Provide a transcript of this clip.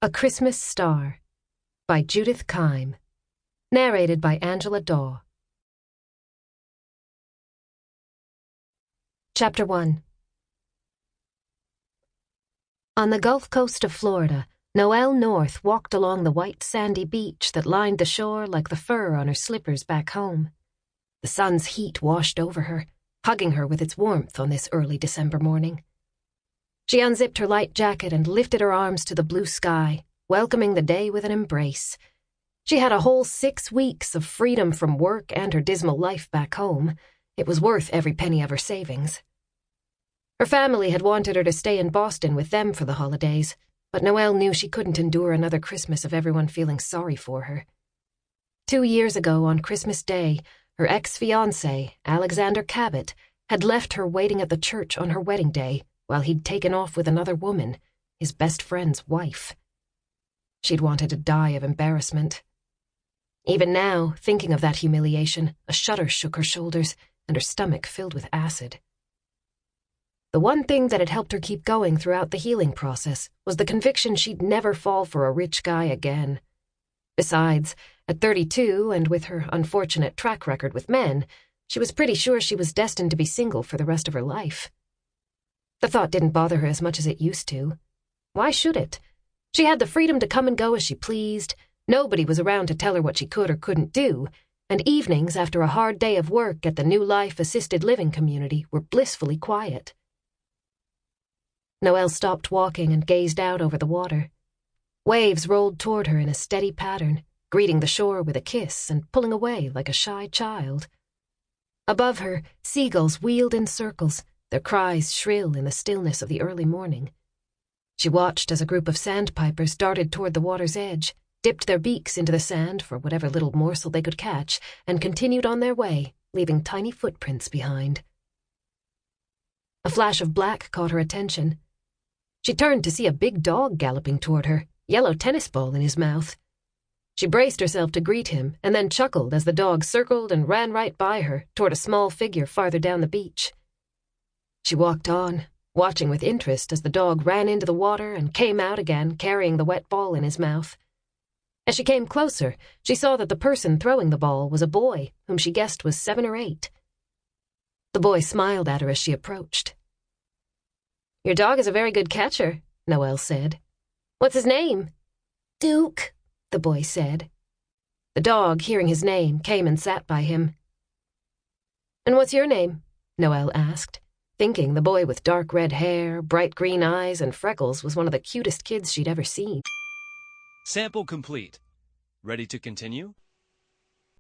A Christmas Star by Judith Keim. Narrated by Dawe. Chapter 1. On the Gulf Coast of Florida, Noelle North walked along the white sandy beach that lined the shore like the fur on her slippers back home. The sun's heat washed over her, hugging her with its warmth on this early December morning. She unzipped her light jacket and lifted her arms to the blue sky, welcoming the day with an embrace. She had a whole 6 weeks of freedom from work and her dismal life back home. It was worth every penny of her savings. Her family had wanted her to stay in Boston with them for the holidays, but Noelle knew she couldn't endure another Christmas of everyone feeling sorry for her. 2 years ago, on Christmas Day, her ex-fiancé, Alexander Cabot, had left her waiting at the church on her wedding day while he'd taken off with another woman, his best friend's wife. She'd wanted to die of embarrassment. Even now, thinking of that humiliation, a shudder shook her shoulders and her stomach filled with acid. The one thing that had helped her keep going throughout the healing process was the conviction she'd never fall for a rich guy again. Besides, at 32, and with her unfortunate track record with men, she was pretty sure she was destined to be single for the rest of her life. The thought didn't bother her as much as it used to. Why should it? She had the freedom to come and go as she pleased. Nobody was around to tell her what she could or couldn't do, and evenings after a hard day of work at the New Life assisted living community were blissfully quiet. Noelle stopped walking and gazed out over the water. Waves rolled toward her in a steady pattern, greeting the shore with a kiss and pulling away like a shy child. Above her, seagulls wheeled in circles, their cries shrill in the stillness of the early morning. She watched as a group of sandpipers darted toward the water's edge, dipped their beaks into the sand for whatever little morsel they could catch, and continued on their way, leaving tiny footprints behind. A flash of black caught her attention. She turned to see a big dog galloping toward her, yellow tennis ball in his mouth. She braced herself to greet him and then chuckled as the dog circled and ran right by her toward a small figure farther down the beach. She walked on, watching with interest as the dog ran into the water and came out again carrying the wet ball in his mouth. As she came closer, she saw that the person throwing the ball was a boy whom she guessed was 7 or 8. The boy smiled at her as she approached. "Your dog is a very good catcher," Noelle said. "What's his name?" "Duke," the boy said. The dog, hearing his name, came and sat by him. "And what's your name?" Noelle asked, thinking the boy with dark red hair, bright green eyes, and freckles was one of the cutest kids she'd ever seen. Sample complete. Ready to continue?